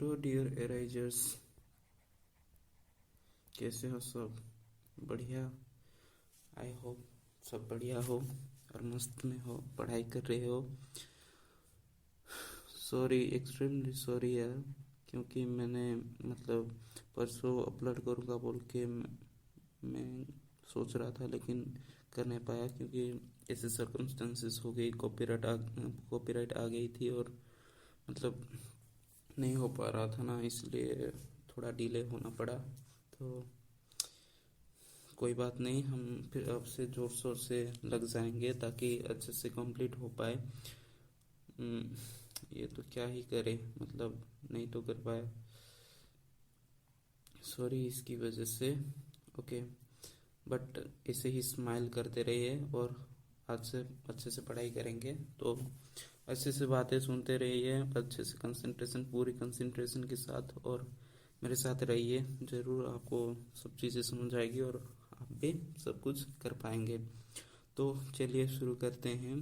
Hello dear एराइजर्स, कैसे हो सब? बढ़िया। आई होप सब बढ़िया हो और मस्त में हो, पढ़ाई कर रहे हो। सॉरी, एक्सट्रीमली सॉरी यार, क्योंकि मैंने मतलब परसों अपलोड करूँगा बोल के मैं सोच रहा था, लेकिन कर नहीं पाया क्योंकि ऐसे सर्कमस्टेंसेस हो गई, कॉपीराइट आ गई थी और मतलब नहीं हो पा रहा था ना, इसलिए थोड़ा डिले होना पड़ा। तो कोई बात नहीं, हम फिर अब से जोर शोर से लग जाएंगे ताकि अच्छे से कंप्लीट हो पाए। ये तो क्या ही करे, मतलब नहीं तो कर पाया, सॉरी इसकी वजह से। ओके, बट ऐसे ही स्माइल करते रहिए और आज से अच्छे से पढ़ाई करेंगे। तो अच्छे से बातें सुनते रहिए, अच्छे से कंसंट्रेशन, पूरी कंसंट्रेशन के साथ, और मेरे साथ रहिए। ज़रूर आपको सब चीज़ें समझ आएगी और आप भी सब कुछ कर पाएंगे। तो चलिए शुरू करते हैं।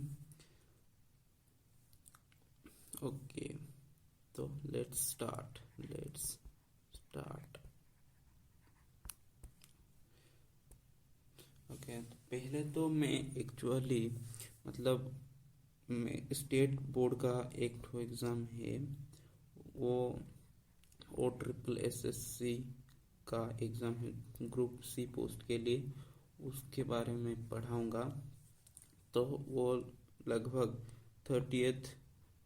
ओके, तो लेट्स स्टार्ट। ओके, तो पहले तो मैं एक्चुअली मतलब स्टेट बोर्ड का एक ठो एग्ज़ाम है, वो OSSC का एग्ज़ाम है, ग्रुप सी पोस्ट के लिए, उसके बारे में पढ़ाऊँगा। तो वो लगभग 30th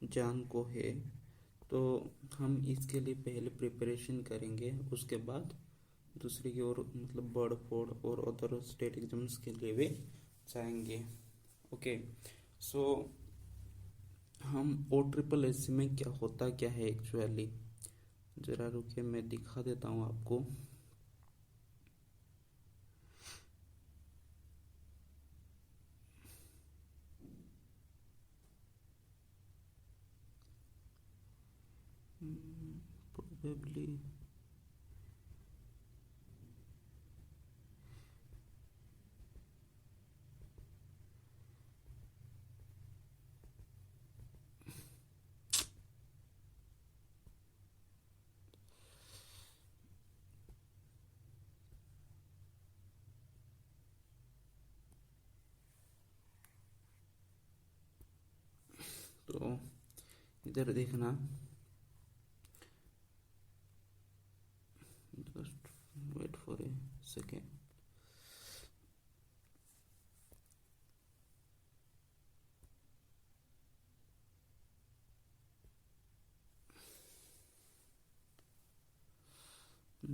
जान को है। तो हम इसके लिए पहले प्रिपरेशन करेंगे, उसके बाद दूसरे की ओर मतलब बर्ड फोर्ड और अदर स्टेट एग्जाम्स के लिए भी जाएंगे। ओके, सो हम OSSC में क्या होता क्या है एक्चुअली, ज़रा रुकिए मैं दिखा देता हूँ आपको। प्रोबेबली तो इधर देखना, just wait for a second.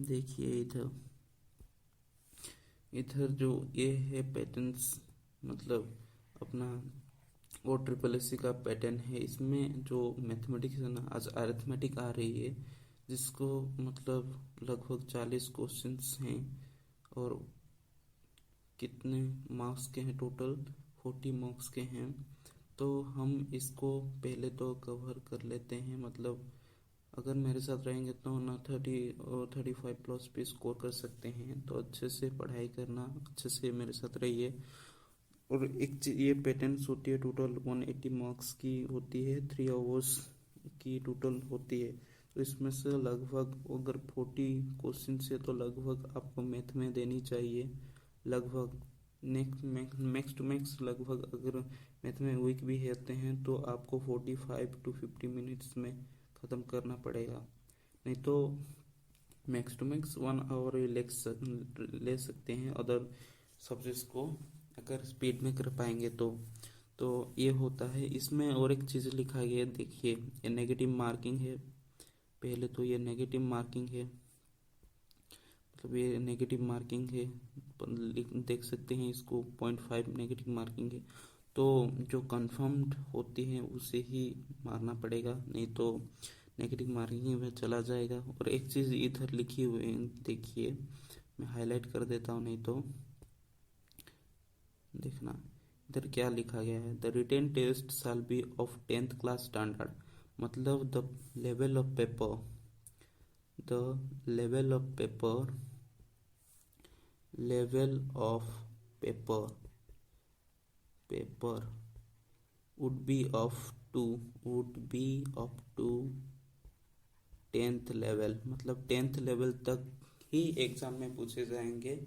देखिए इधर इधर जो ये है पैटर्न्स, मतलब अपना OSSC का पैटर्न है। इसमें जो मैथमेटिक्स है ना, आज अरिथमेटिक आ रही है, जिसको मतलब लगभग 40 क्वेश्चंस हैं और कितने मार्क्स के हैं टोटल, 40 मार्क्स के हैं। तो हम इसको पहले तो कवर कर लेते हैं, मतलब अगर मेरे साथ रहेंगे तो ना 30 और 35 प्लस भी स्कोर कर सकते हैं। तो अच्छे से पढ़ाई करना, अच्छे से मेरे साथ रहिए। और एक ये पैटर्न्स होती है, टोटल 180 मार्क्स की होती है, 3 आवर्स की टोटल होती है। तो इसमें से लगभग अगर 40 क्वेश्चन से तो लगभग आपको मैथ में देनी चाहिए, लगभग मैक्स टू मैक्स, लगभग अगर मैथ में वीक भी होते हैं तो आपको 45 to 50 मिनट्स में ख़त्म करना पड़ेगा। नहीं तो मैक्स टू मैक्स 1 आवर ले सकते हैं अदर सब्जेक्ट्स को, अगर स्पीड में कर पाएंगे तो ये होता है। इसमें और एक चीज़ लिखा गया है, देखिए ये नेगेटिव मार्किंग है। पहले तो ये नेगेटिव मार्किंग है, मतलब ये नेगेटिव मार्किंग है, देख सकते हैं इसको 0.5 नेगेटिव मार्किंग है। तो जो कंफर्म्ड होती है उसे ही मारना पड़ेगा, नहीं तो नेगेटिव मार्किंग में चला जाएगा। और एक चीज़ इधर लिखी हुई है, देखिए मैं हाईलाइट कर देता हूँ, नहीं तो देखना इधर क्या लिखा गया है। The written test shall be of 10th class standard, मतलब the level of paper the level of paper level of paper would be up to 10th level, मतलब 10th लेवल तक ही एग्जाम में पूछे जाएंगे,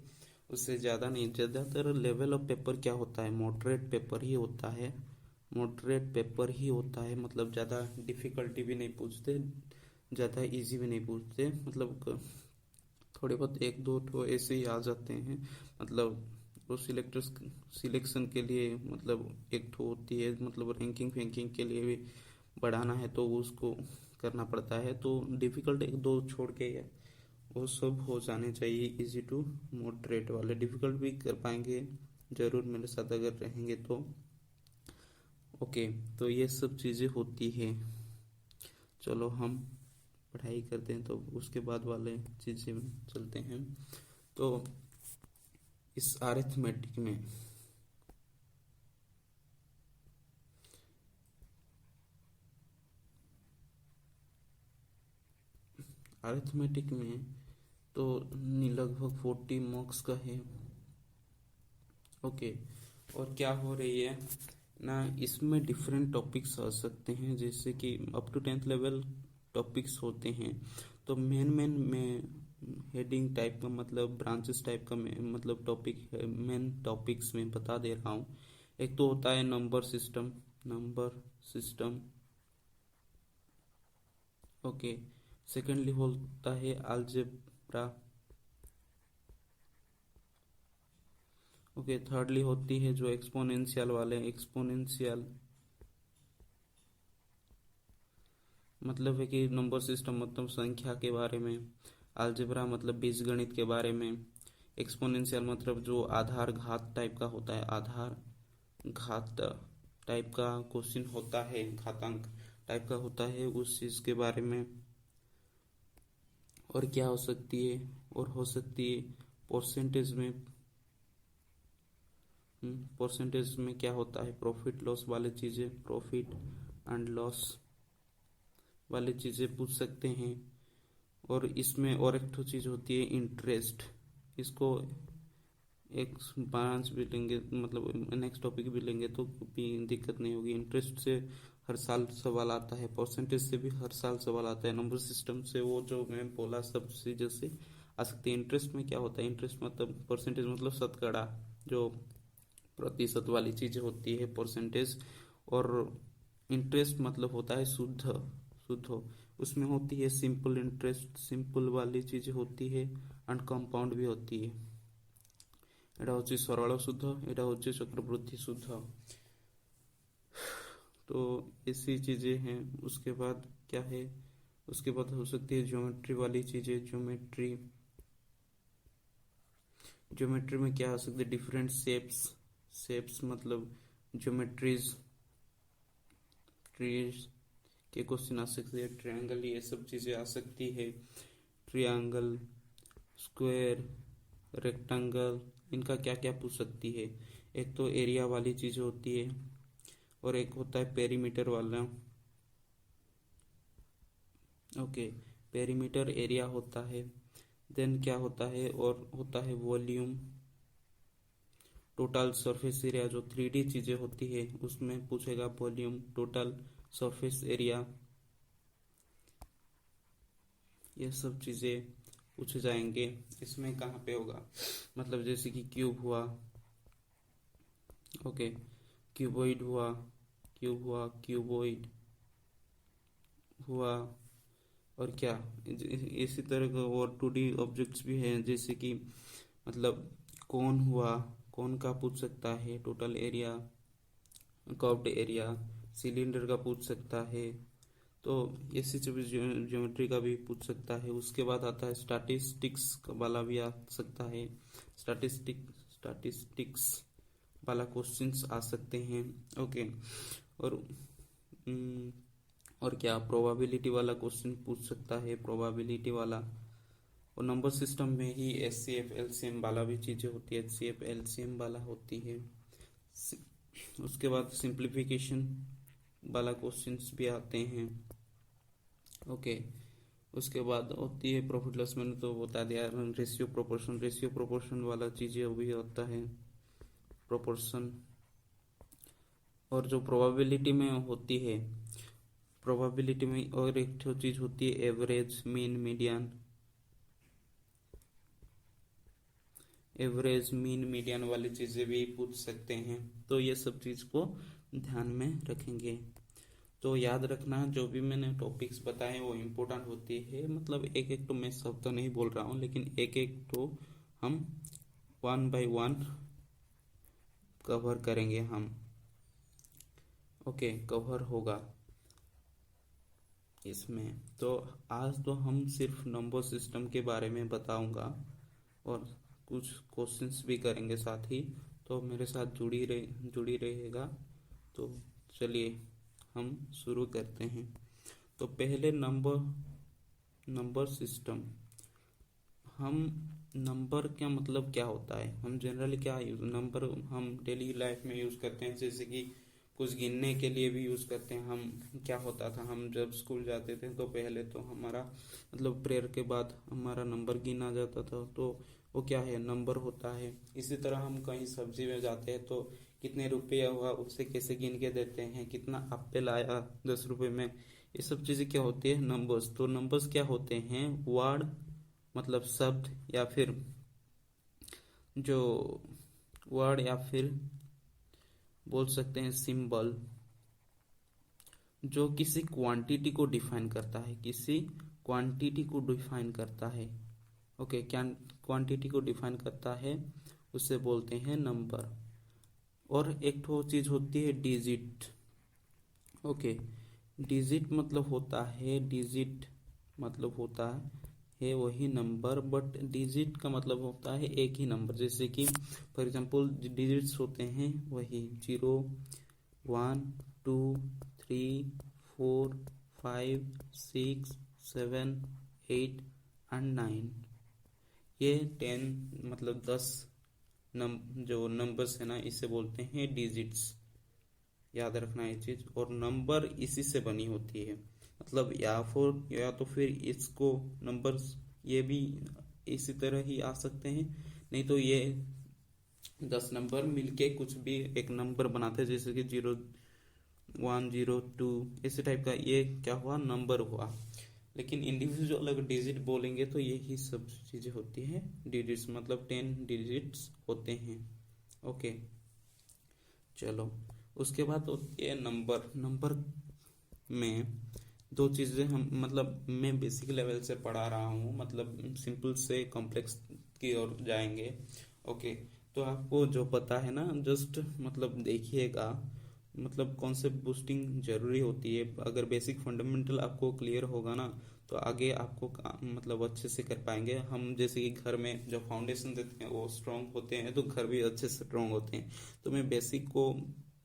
उससे ज़्यादा नहीं। ज़्यादातर लेवल ऑफ पेपर क्या होता है, मॉडरेट पेपर ही होता है, मॉडरेट पेपर ही होता है, मतलब ज़्यादा डिफ़िकल्टी भी नहीं पूछते, ज़्यादा इजी भी नहीं पूछते, मतलब थोड़े बहुत एक दो तो ऐसे ही आ जाते हैं, मतलब वो सिलेक्शन के लिए, मतलब एक तो होती है, मतलब रैंकिंग फैंकिंग के लिए भी बढ़ाना है तो उसको करना पड़ता है, तो डिफ़िकल्ट एक दो छोड़ के वो सब हो जाने चाहिए, इजी टू मॉडरेट वाले। डिफ़िकल्ट भी कर पाएंगे ज़रूर मेरे साथ अगर रहेंगे तो। ओके, तो ये सब चीज़ें होती है। चलो हम पढ़ाई करते हैं तो उसके बाद वाले चीज़ें में चलते हैं। तो इस अरिथमेटिक में तो लगभग 40 मार्क्स का है। ओके, और क्या हो रही है ना, इसमें डिफरेंट टॉपिक्स आ सकते हैं, जैसे कि up to 10th level topics होते हैं। तो मेन मेन में हेडिंग टाइप का, मतलब ब्रांचेस टाइप का मतलब टॉपिक, मेन टॉपिक्स में बता दे रहा हूँ। एक तो होता है नंबर सिस्टम। ओके, सेकेंडली होता है अलजेब्रा। ओके, थर्डली होती है जो एक्सपोनेंशियल वाले, एक्सपोनेंशियल मतलब है कि नंबर सिस्टम मतलब संख्या के बारे में, अलजेब्रा मतलब बीजगणित के बारे में, एक्सपोनेंशियल मतलब जो आधार घात टाइप का होता है, आधार घात टाइप का क्वेश्चन होता है, घातांक टाइप का होता है, उस चीज़ के बारे में। और क्या हो सकती है, और हो सकती है परसेंटेज में, परसेंटेज में क्या होता है, प्रॉफिट लॉस वाले चीज़ें, प्रॉफिट एंड लॉस वाली चीज़ें पूछ सकते हैं। और इसमें और एक तो चीज़ होती है इंटरेस्ट, इसको एक ब्रांच भी लेंगे, मतलब नेक्स्ट टॉपिक भी लेंगे तो भी दिक्कत नहीं होगी। इंटरेस्ट से हर साल सवाल आता है, परसेंटेज से भी हर साल सवाल आता है, नंबर सिस्टम से वो जो मैं बोला सब चीज़ों से आ सकती है। इंटरेस्ट में क्या होता है, इंटरेस्ट मतलब परसेंटेज मतलब शतकड़ा, जो प्रतिशत वाली चीज़ें होती है परसेंटेज। और इंटरेस्ट मतलब होता है शुद्ध, शुद्ध उसमें होती है सिंपल इंटरेस्ट, सिंपल वाली चीज़ें होती है, एंड कंपाउंड भी होती है। এটা হচ্ছে সরল শুদ্ধ, এটা হচ্ছে চক্রবৃদ্ধি শুদ্ধ। तो ऐसी चीज़ें हैं। उसके बाद क्या है, उसके बाद हो सकती है ज्योमेट्री वाली चीज़ें, ज्योमेट्री में क्या हो सकती है, डिफरेंट शेप्स मतलब ज्योमेट्रीज, ट्रीज के क्वेश्चन आ सकते हैं, ट्रायंगल, ये सब चीज़ें आ सकती है, ट्रायंगल, स्क्वायर, रेक्टेंगल, इनका क्या क्या पूछ सकती है। एक तो एरिया वाली चीज़ होती है, और एक होता है पेरीमीटर वाला। ओके, पेरीमीटर एरिया होता है। देन क्या होता है, और होता है वॉल्यूम, टोटल सरफेस एरिया, जो 3D चीज़ें होती है उसमें पूछेगा वॉल्यूम, टोटल सरफेस एरिया, ये सब चीज़ें पूछे जाएंगे। इसमें कहाँ पे होगा, मतलब जैसे कि क्यूब हुआ, ओके, क्यूबॉइड हुआ, क्यूबॉइड हुआ, और क्या इसी तरह का और 2D ऑब्जेक्ट्स भी हैं, जैसे कि मतलब कौन हुआ, कौन का पूछ सकता है, total area, curved area, cylinder का पूछ सकता है। तो ऐसी चीज ज्योमेट्री का भी पूछ सकता है। उसके बाद आता है स्टैटिस्टिक्स वाला भी आ सकता है, स्टैटिस्टिक्स वाला क्वेश्चंस आ सकते हैं। ओके, और और क्या प्रोबेबिलिटी वाला क्वेश्चन पूछ सकता है, प्रोबेबिलिटी वाला। और नंबर सिस्टम में ही एचसीएफ एलसीएम वाला भी चीज़ें होती है, एचसीएफ एलसीएम वाला होती है। उसके बाद सिंप्लीफिकेशन वाला क्वेश्चंस भी आते हैं। ओके, उसके बाद होती है प्रॉफिट लॉस, मैंने तो बता दिया, रेशियो प्रोपोर्शन वाला चीज़ें भी होता है, प्रोपोर्शन। और जो प्रोबेबिलिटी में होती है, प्रोबेबिलिटी में और एक तो चीज होती है average, mean, median. Average, mean, median वाली चीजें भी पूछ सकते हैं, तो ये सब चीज को ध्यान में रखेंगे। तो याद रखना जो भी मैंने टॉपिक्स बताए वो इम्पोर्टेंट होती है, मतलब एक एक तो मैं सब तो नहीं बोल रहा हूँ, लेकिन एक एक तो हम 1 बाय 1 कवर करेंगे हम। ओके, कवर होगा इसमें। तो आज तो हम सिर्फ नंबर सिस्टम के बारे में बताऊंगा और कुछ क्वेश्चंस भी करेंगे साथ ही, तो मेरे साथ जुड़ी रहेगा। तो चलिए हम शुरू करते हैं। तो पहले नंबर सिस्टम। हम नंबर क्या मतलब क्या होता है, हम जनरली क्या यूज नंबर हम डेली लाइफ में यूज करते हैं, जैसे कि कुछ गिनने के लिए भी यूज करते हैं हम। क्या होता था, हम जब स्कूल जाते थे तो पहले तो हमारा मतलब प्रेयर के बाद हमारा नंबर गिना जाता था, तो वो क्या है, नंबर होता है। इसी तरह हम कहीं सब्जी में जाते हैं तो कितने रुपया हुआ उससे कैसे गिन के देते हैं, कितना एप्पल आया 10 रुपए में, ये सब चीजें क्या होती है, नंबर्स। तो नंबर्स क्या होते हैं, वर्ड मतलब शब्द, या फिर जो वर्ड, या फिर बोल सकते हैं सिंबल, जो किसी क्वांटिटी को डिफाइन करता है, किसी क्वांटिटी को डिफाइन करता है। ओके, क्या क्वांटिटी को डिफाइन करता है उसे बोलते हैं नंबर। और एक तो चीज होती है डिजिट। ओके, डिजिट मतलब होता है वही नंबर, बट डिजिट का मतलब होता है एक ही नंबर। जैसे कि फॉर एग्जांपल डिजिट्स होते हैं वही 0, 1, 2, 3, 4, 5, 6, 7, 8 एंड 9। ये 10 मतलब 10 जो नंबर्स है ना, इसे बोलते हैं डिजिट्स। याद रखना ये चीज। और नंबर इसी से बनी होती है, मतलब या तो फिर इसको नंबर्स ये भी इसी तरह ही आ सकते हैं, नहीं तो ये 10 नंबर मिलके कुछ भी एक नंबर बनाते हैं, जैसे कि 0, 1, 0, 2, इसी टाइप का, ये क्या हुआ, नंबर हुआ। लेकिन इंडिविजुअल अगर डिजिट बोलेंगे तो यही सब चीजें होती हैं डिजिट्स, मतलब 10 डिजिट्स होते हैं। ओके, चलो उसके बाद होती है नंबर। नंबर में दो चीजें हम मतलब मैं बेसिक लेवल से पढ़ा रहा हूँ, मतलब सिंपल से कॉम्प्लेक्स की ओर जाएंगे। ओके, तो आपको जो पता है ना, जस्ट मतलब देखिएगा, मतलब कॉन्सेप्ट बूस्टिंग जरूरी होती है। अगर बेसिक फंडामेंटल आपको क्लियर होगा ना, तो आगे आपको मतलब अच्छे से कर पाएंगे। हम जैसे कि घर में जो फाउंडेशन देते हैं वो स्ट्रांग होते हैं, तो घर भी अच्छे से स्ट्रांग होते हैं। तो मैं बेसिक को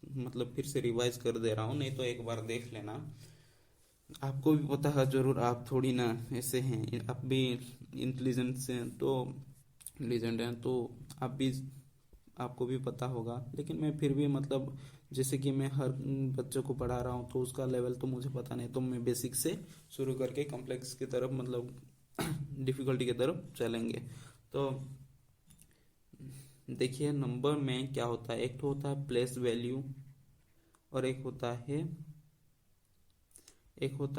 मतलब फिर से रिवाइज कर दे रहा हूँ, नहीं तो एक बार देख लेना, आपको भी पता है जरूर। आप थोड़ी ना ऐसे हैं, आप भी इंटेलिजेंट से हैं, तो इंटेलिजेंट हैं, तो आप भी आपको भी पता होगा। लेकिन मैं फिर भी मतलब जैसे कि मैं हर बच्चों को पढ़ा रहा हूँ, तो उसका लेवल तो मुझे पता नहीं, तो मैं बेसिक से शुरू करके कॉम्प्लेक्स की तरफ मतलब डिफिकल्टी की तरफ चलेंगे। तो देखिए नंबर में क्या होता है, एक तो होता है प्लेस वैल्यू, और एक होता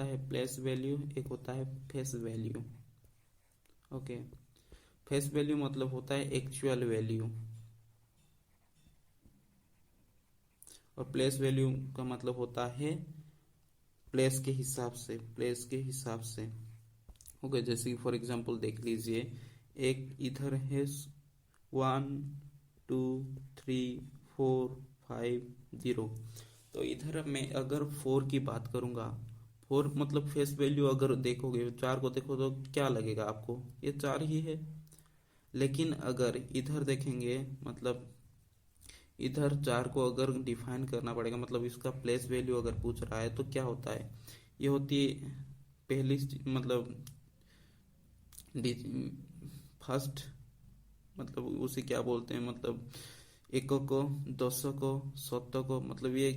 है प्लेस वैल्यू, एक होता है face value. Okay, face value मतलब होता है एक्चुअल वैल्यू, और प्लेस वैल्यू का मतलब होता है प्लेस के हिसाब से। ओके, जैसे फॉर एग्जांपल देख लीजिए, एक इधर है 1, 2, 3, 4, 5, 0। तो इधर मैं अगर 4 की बात करूंगा, 4 मतलब फेस वैल्यू अगर देखोगे, 4 को देखो तो क्या लगेगा आपको, ये 4 ही है। लेकिन अगर इधर देखेंगे, मतलब इधर 4 को अगर डिफाइन करना पड़ेगा, मतलब इसका प्लेस वैल्यू अगर पूछ रहा है, तो क्या होता है, ये होती है पहली मतलब फर्स्ट, मतलब उसे क्या बोलते हैं, मतलब एको को, 200 को, 100 को, मतलब ये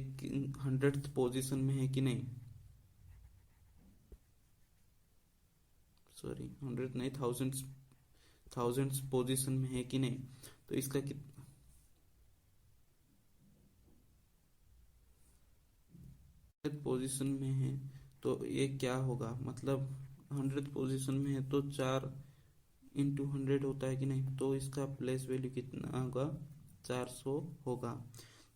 100th पोजीशन में है कि नहीं, सॉरी 100 नहीं, थाउजेंड्स पोजीशन में है कि नहीं। तो इसका कितने पोजीशन में है, तो ये क्या होगा, मतलब 100th पोजीशन में है तो 4 × 100 होता है कि नहीं, तो इसका प्लेस वैल्यू कितना होगा, 400 होगा।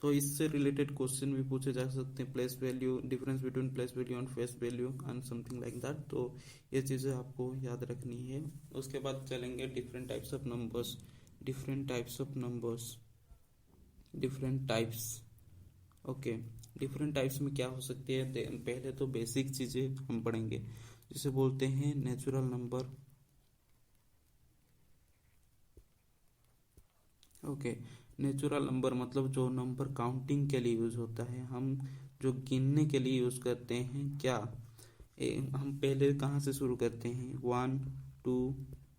तो इससे रिलेटेड क्वेश्चन भी पूछे जा सकते हैं, place value, difference between place value and face value and something like that. तो ये चीज़ें आपको याद रखनी है। उसके बाद चलेंगे different types of numbers. Different types of numbers, different types. Okay, different types में क्या हो सकती है, पहले तो बेसिक चीज़ें हम पढ़ेंगे, जिसे बोलते हैं natural number. Okay, natural number मतलब जो नंबर काउंटिंग के लिए यूज होता है, हम जो गिनने के लिए यूज करते हैं क्या, हम पहले कहाँ से शुरू करते हैं, 1 2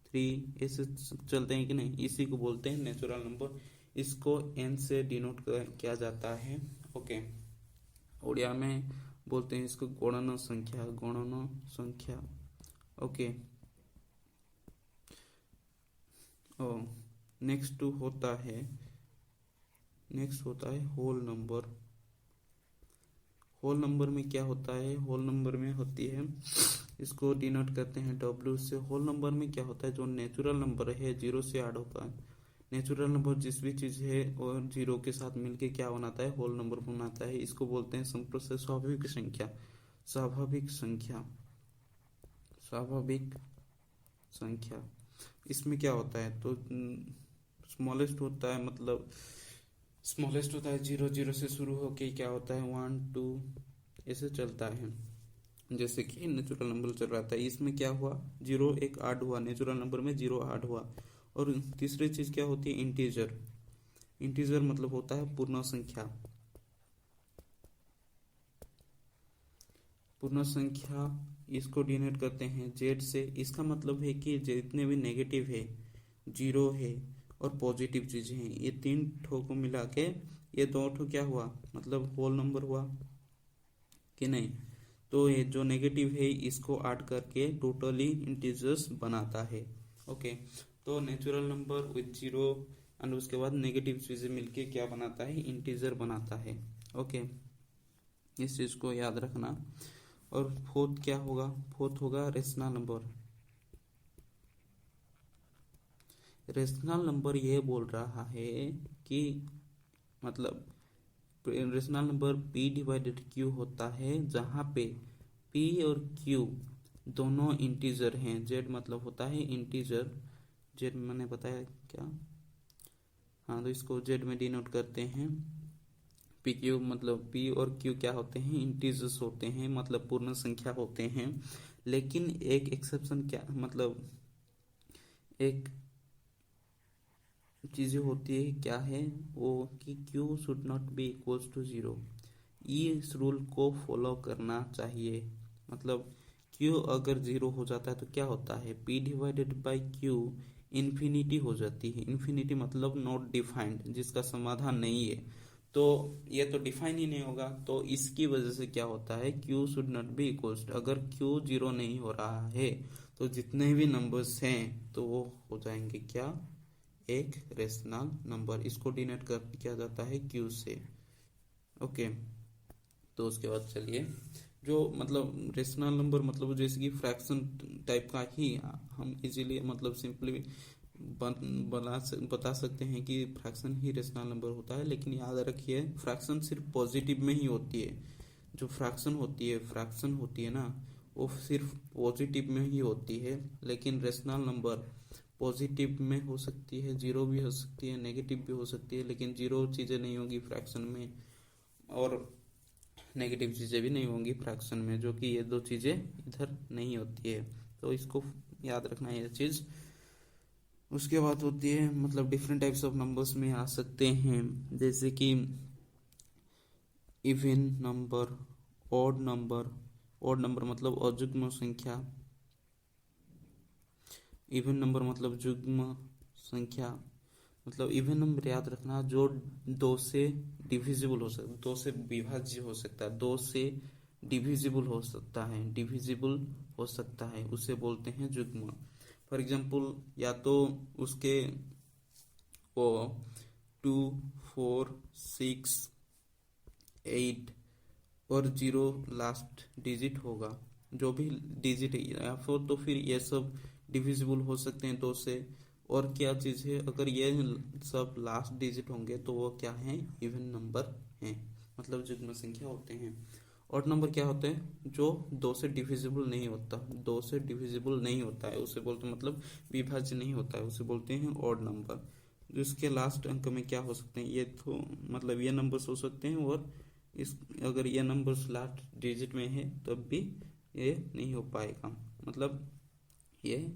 3 ऐसे चलते हैं कि नहीं, इसी को बोलते हैं नेचुरल नंबर। इसको n से डिनोट किया जाता है। ओके, उड़िया में बोलते हैं इसको गणन संख्या, गणन संख्या। ओके, ओ नेक्स्ट होता है होल नंबर। होल नंबर में क्या होता है, होल नंबर में होती है, इसको डिनोट करते हैं W से। होल नंबर में क्या होता है, जो नेचुरल नंबर है 0 से ऐड होता है। नेचुरल नंबर जिस भी चीज है और 0 के साथ मिलके क्या बनाता है, होल नंबर बनाता है। इसको बोलते हैं सिंपल से स्वाभाविक संख्या। स्वाभाविक संख्या, स्वाभाविक संख्या। इसमें क्या होता है, तो स्मॉलेस्ट होता है, मतलब स्मॉलेस्ट होता है 0 0 से शुरू होके क्या होता है 1 2 ऐसे चलता है। जैसे कि नेचुरल नंबर चल रहा था, इसमें क्या हुआ, 0 एक ऐड हुआ, नेचुरल नंबर में 0 ऐड हुआ। और तीसरी चीज क्या होती है, इंटीजर। इंटीजर मतलब होता है पूर्ण संख्या। पूर्ण संख्या, इसको डिनोट करते हैं Z से। इसका मतलब है कि जितने भी नेगेटिव है, 0 है और पॉजिटिव चीजें हैं, ये 3 ठो को मिला के ये 2 ठो क्या हुआ, मतलब होल नंबर हुआ कि नहीं। तो ये जो नेगेटिव है इसको ऐड करके टोटली इंटीजर्स बनाता है। ओके, तो नेचुरल नंबर विद 0 एंड उसके बाद नेगेटिव चीजें मिलके क्या बनाता है, इंटीजर बनाता है। ओके, इस चीज को याद रखना। और फोर्थ क्या होगा, फोर्थ होगा रेशनल नंबर। रेशनल नंबर ये बोल रहा है कि मतलब रेशनल नंबर P/Q होता है, जहाँ पे P और Q दोनों इंटीजर हैं। Z मतलब होता है इंटीजर, Z मैंने बताया क्या, हाँ, तो इसको Z में डिनोट करते हैं। PQ मतलब P और Q क्या होते हैं, इंटीजर्स होते हैं, मतलब पूर्ण संख्या होते हैं। लेकिन एक एक्सेप्शन क्या, मतलब एक चीज़ें होती है, क्या है वो, कि Q should not be equals to 0। ये इस रूल को फॉलो करना चाहिए। मतलब Q अगर 0 हो जाता है तो क्या होता है, P/Q इन्फिनिटी हो जाती है। इन्फिनिटी मतलब नॉट डिफाइंड, जिसका समाधान नहीं है। तो ये तो डिफाइन ही नहीं होगा, तो इसकी वजह से क्या होता है, Q should not be equals, अगर Q 0 नहीं हो रहा है तो जितने भी नंबर्स हैं तो वो हो जाएंगे क्या, एक रेशनल नंबर। इसको डिनोट कर किया जाता है Q से। ओके, तो उसके बाद चलिए, जो मतलब रेशनल नंबर मतलब जैसे कि फ्रैक्शन टाइप का ही हम इजीली मतलब सिंपली बता सकते हैं कि फ्रैक्शन ही रेशनल नंबर होता है। लेकिन याद रखिए, फ्रैक्शन सिर्फ पॉजिटिव में ही होती है। जो फ्रैक्शन होती है ना, वो सिर्फ पॉजिटिव में ही होती है। लेकिन रेशनल नंबर पॉजिटिव में हो सकती है, 0 भी हो सकती है, नेगेटिव भी हो सकती है, लेकिन 0 चीज़ें नहीं होंगी फ्रैक्शन में, और नेगेटिव चीज़ें भी नहीं होंगी फ्रैक्शन में, जो कि ये दो चीज़ें इधर नहीं होती है। तो इसको याद रखना है ये चीज़। उसके बाद होती है, मतलब डिफरेंट टाइप्स ऑफ नंबर्स में आ सकते हैं, जैसे कि even number, odd number. Odd number मतलब अजुग्म संख्या, इवन नंबर मतलब जुग्म संख्या। मतलब इवन नंबर याद रखना, जो 2 से डिविजिबल हो सकता है, 2 से विभाज्य हो सकता है, 2 से डिविजिबल हो सकता है, डिविजिबल हो सकता है, उसे बोलते हैं जुग्म। फॉर एग्जाम्पल, या तो उसके वो 2 4 6 8 और जीरो लास्ट डिजिट होगा, जो भी डिजिट है, या फिर तो फिर ये सब डिविजिबल हो सकते हैं 2 से। और क्या चीज़ है, अगर ये सब लास्ट डिजिट होंगे तो वो क्या है, इवन नंबर हैं, मतलब जुग्म संख्या होते हैं। ऑड नंबर क्या होते हैं, जो 2 से डिविजिबल नहीं होता, 2 से डिविजिबल नहीं होता है उसे बोलते हैं, मतलब विभाज्य नहीं होता है उसे बोलते हैं ऑड नंबर। जो इसके लास्ट अंक में क्या हो सकते हैं, ये तो मतलब ये नंबर्स हो सकते हैं, और इस अगर ये नंबर्स लास्ट डिजिट में है तब भी ये नहीं हो पाएगा, मतलब ये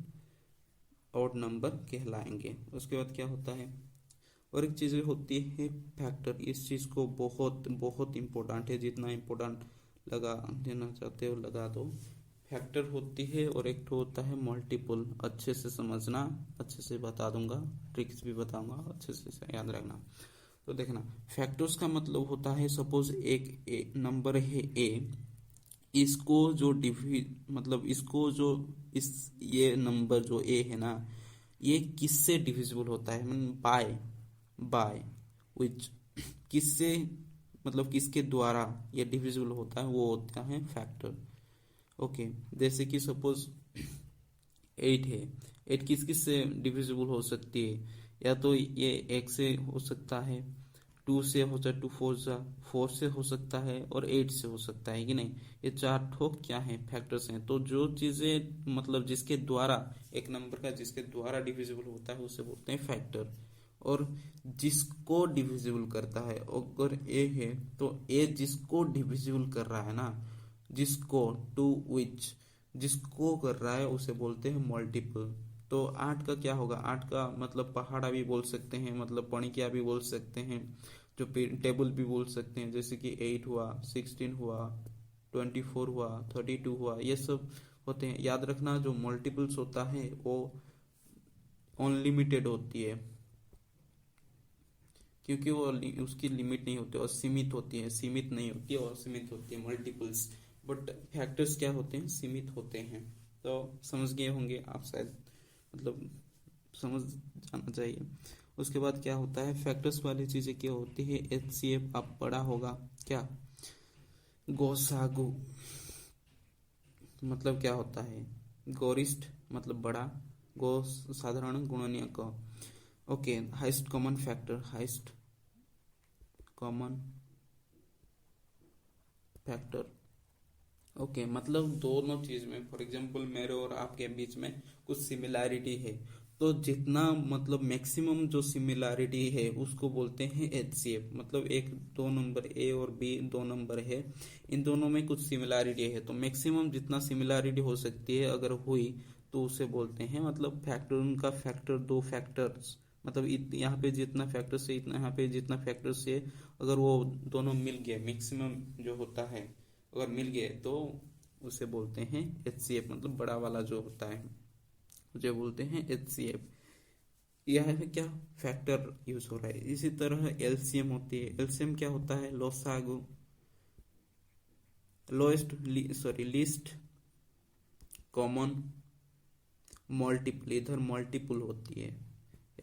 ऑड नंबर कहलाएंगे। उसके बाद क्या होता है, और एक चीज़ होती है फैक्टर। इस चीज़ को बहुत बहुत इम्पोर्टेंट है, जितना इम्पोर्टेंट लगा देना चाहते हो लगा दो। फैक्टर होती है, और एक तो होता है मल्टीपल। अच्छे से समझना, अच्छे से बता दूंगा, ट्रिक्स भी बताऊंगा, अच्छे से याद रखना। तो देखना, फैक्टर्स का मतलब होता है, सपोज एक नंबर है ए, इसको जो डिवी मतलब इसको जो इस ये नंबर जो ए है ना, ये किससे डिविजिबल होता है, बाय बाय विच, किससे मतलब किसके द्वारा ये डिविजिबल होता है, वो होता है फैक्टर। ओके, जैसे कि सपोज 8 है, 8 किस किस से डिविजिबल हो सकती है, या तो ये एक से हो सकता है, 2 से हो सकता है, 4 से हो सकता है, और 8 से हो सकता है कि नहीं। ये 4 ठोक क्या है, फैक्टर्स हैं। तो जो चीजें मतलब जिसके द्वारा एक नंबर का जिसके द्वारा डिविजिबल होता है उसे बोलते हैं फैक्टर। और जिसको डिविजिबल करता है, अगर ए है तो ए जिसको डिविजिबल कर रहा है ना, जिसको टू विच, जिसको कर रहा है उसे बोलते हैं मल्टीपल। तो 8 का क्या होगा, 8 का मतलब पहाड़ा भी बोल सकते हैं, मतलब पणिकिया भी बोल सकते हैं, जो टेबल भी बोल सकते हैं, जैसे कि 8 हुआ, 16 हुआ, 24 हुआ, 32 हुआ, ये सब होते हैं। याद रखना, जो मल्टीपल्स होता है वो अनलिमिटेड होती है, क्योंकि वो उसकी लिमिट नहीं होती, और सीमित होती है, सीमित नहीं होती है, और सीमित होती है मल्टीपल्स। बट फैक्टर्स क्या होते हैं, सीमित होते हैं। तो समझ गए होंगे आप शायद, मतलब समझ जाना चाहिए। उसके बाद क्या होता है, फैक्टर्स वाली चीजें क्या होती है, एचसीएफ आप पढ़ा होगा क्या, गोसागु मतलब क्या होता है, गोरिष्ठ मतलब बड़ा, गो साधारण गुणनीय क। Okay, highest common factor, highest common factor. Okay, मतलब दोनों चीज में, फॉर एग्जांपल मेरे और आपके बीच में कुछ सिमिलैरिटी है, तो जितना मतलब मैक्सिमम जो सिमिलैरिटी है उसको बोलते हैं एचसीएफ। मतलब एक दो नंबर ए और बी दो नंबर है, इन दोनों में कुछ सिमिलैरिटी है, तो मैक्सिमम जितना सिमिलैरिटी हो सकती है अगर हुई तो उसे बोलते हैं मतलब फैक्टर। उनका फैक्टर, दो फैक्टर्स मतलब यहाँ पे जितना फैक्टर से इतना, यहाँ पे जितना फैक्टर से, अगर वो दोनों मिल गए, मैक्सिमम जो होता है अगर मिल गए, तो उसे बोलते हैं एचसीएफ, मतलब बड़ा वाला जो होता है उसे बोलते हैं एचसीएफ। यह है क्या, फैक्टर यूज हो रहा है। इसी तरह एलसीएम होती है। एलसीएम क्या होता है, लोसागु, lowest sorry least common multiple, इधर मल्टीपल होती है,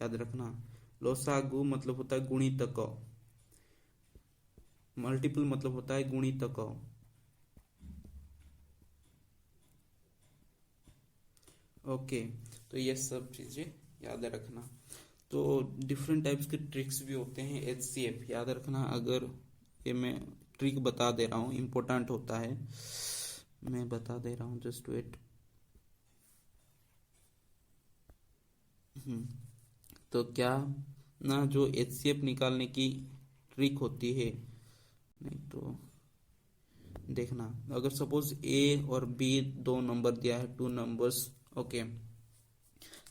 याद रखना। लोसागु मतलब होता है गुणितक, मल्टीपल मतलब होता है गुणितक। ओके, तो ये सब चीजें याद रखना। तो डिफरेंट टाइप्स के ट्रिक्स भी होते हैं एचसीएफ, याद रखना। अगर ये मैं ट्रिक बता दे रहा हूँ, इम्पोर्टेंट होता है, मैं बता दे रहा हूँ, जस्ट वेट। तो क्या ना, जो एचसीएफ निकालने की ट्रिक होती है, नहीं तो देखना, अगर सपोज ए और बी दो नंबर दिया है, 2 नंबर्स। ओके,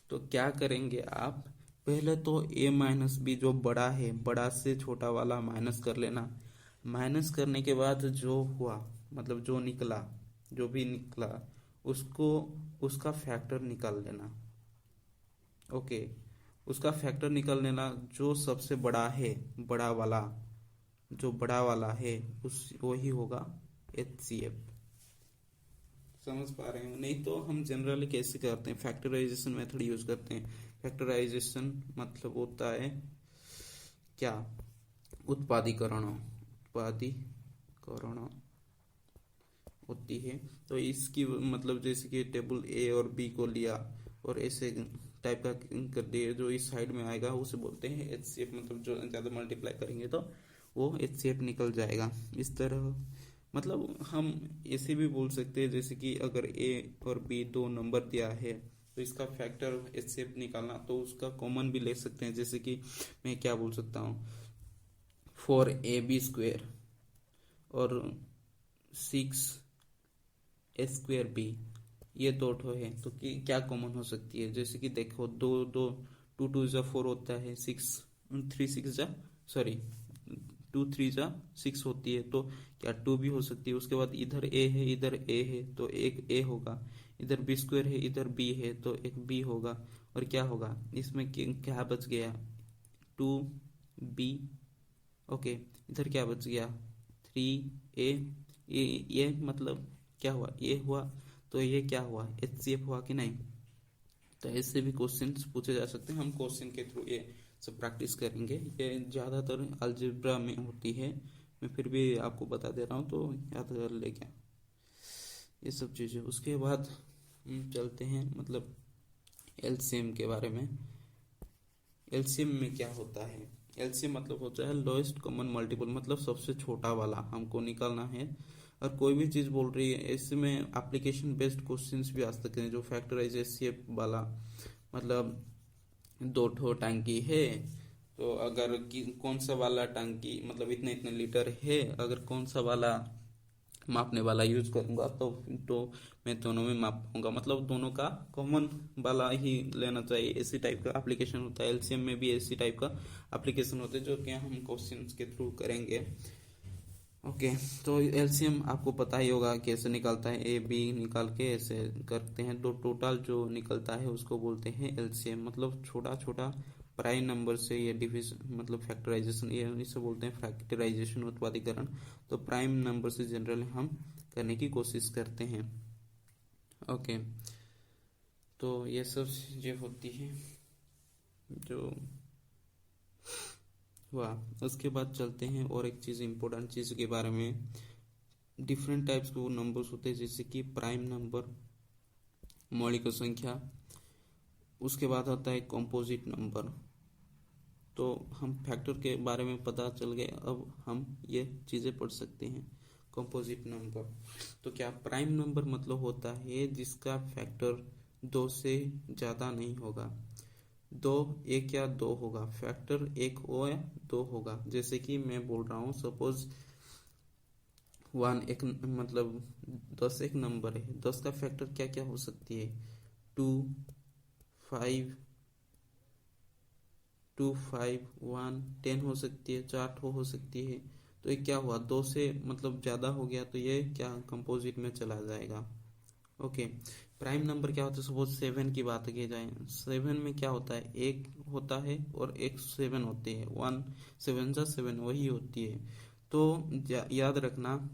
तो क्या करेंगे आप, पहले तो ए माइनस बी जो बड़ा है, बड़ा से छोटा वाला माइनस कर लेना। माइनस करने के बाद जो हुआ, मतलब जो निकला, जो भी निकला उसको, उसका फैक्टर निकाल लेना। ओके, उसका फैक्टर निकाल लेना, जो सबसे बड़ा है, बड़ा वाला, जो बड़ा वाला है उस वही होगा एचसीएफ। समझ पा रहे हो, नहीं तो हम जनरली कैसे करते हैं, फैक्टराइजेशन मेथड यूज करते हैं। फैक्टराइजेशन मतलब होता है क्या, उत्पादीकरण, उत्पादीकरण। होती है। तो इसकी मतलब जैसे कि टेबल ए और बी को लिया और ऐसे टाइप का कर दिए, जो इस साइड में आएगा उसे बोलते हैं एचसीएफ, मतलब जो ज़्यादा मल्टीप्लाई करेंगे तो वो एचसीएफ निकल जाएगा। इस तरह मतलब हम ऐसे भी बोल सकते हैं, जैसे कि अगर ए और बी दो नंबर दिया है तो इसका फैक्टर एचसीएफ निकालना, तो उसका कॉमन भी ले सकते हैं। जैसे कि मैं क्या बोल सकता हूँ, 4ab² और 6a²b, ये दो ठो है तो कि क्या कॉमन हो सकती है। जैसे कि देखो दो दो, 2 2 जा 4 होता है, 6 3 6 जा सॉरी 2 3 जा 6 होती है, तो क्या 2 भी हो सकती है। उसके बाद इधर ए है इधर ए है तो एक ए होगा, इधर b² है इधर b है तो एक b होगा। और क्या होगा इसमें, क्या बच गया, 2b। ओके, इधर क्या बच गया, 3a। ये मतलब क्या हुआ, ये हुआ, तो ये क्या हुआ, एचसीएफ हुआ कि नहीं। तो ऐसे भी क्वेश्चंस पूछे जा सकते हैं, हम क्वेश्चन के थ्रू ये सब प्रैक्टिस करेंगे। ये ज़्यादातर अलजेब्रा में होती है, मैं फिर भी आपको बता दे रहा हूँ तो याद कर ले क्या ये सब चीज़ें। उसके बाद चलते हैं मतलब एलसीएम के बारे में। एलसीएम में क्या होता है, एलसीएम मतलब होता है लोएस्ट कॉमन मल्टीपल, मतलब सबसे छोटा वाला हमको निकालना है। और कोई भी चीज़ बोल रही है इसमें एप्लीकेशन बेस्ड क्वेश्चंस भी आ सकते हैं, जो फैक्टराइजेशन वाला, मतलब दो ठो टंकी है तो अगर कौन सा वाला टंकी मतलब इतने इतने लीटर है, अगर कौन सा वाला मापने वाला यूज करूंगा तो मैं दोनों में माप पाऊंगा, मतलब दोनों का कॉमन वाला ही लेना चाहिए। इसी टाइप का एप्लीकेशन होता है, एलसीएम में भी इसी टाइप का एप्लीकेशन होते हैं जो कि हम क्वेश्चंस के थ्रू करेंगे। ओके, तो एलसीएम आपको पता ही होगा कैसे निकलता है, ए बी निकाल के ऐसे करते हैं तो टोटल जो निकलता है उसको बोलते हैं एलसीएम। मतलब छोटा छोटा प्राइम नंबर से ये डिविजन मतलब फैक्टराइजेशन, ये इसे बोलते हैं फैक्टराइजेशन उत्पादीकरण। तो प्राइम नंबर से जनरल हम करने की कोशिश करते हैं। ओके, तो ये सब चीज़ें होती हैं जो हुआ। उसके बाद चलते हैं और एक चीज़ इम्पोर्टेंट चीज़ के बारे में। डिफरेंट टाइप्स के वो नंबर्स होते हैं, जैसे कि प्राइम नंबर, मौलिक संख्या, उसके बाद आता है कंपोजिट नंबर। तो हम फैक्टर के बारे में पता चल गए, अब हम ये चीज़ें पढ़ सकते हैं। कंपोजिट नंबर तो क्या, प्राइम नंबर मतलब होता है जिसका फैक्टर 2 से ज़्यादा नहीं होगा, 2 1 या 2 होगा, फैक्टर 1 हो या 2 होगा। जैसे कि मैं बोल रहा हूँ सपोज 1 एक मतलब 10 एक नंबर है, 10 का फैक्टर क्या क्या हो सकती है, 2 5 2 5 1 10 हो सकती है, 4 ठो हो सकती है। तो ये क्या हुआ, 2 से मतलब ज़्यादा हो गया तो ये क्या कंपोजिट में चला जाएगा। ओके, प्राइम नंबर क्या होता है, सपोज 7 की बात की जाए, 7 में क्या होता है, एक होता है और एक 7 होती है, 1 7 जा 7 वही होती है। तो याद रखना,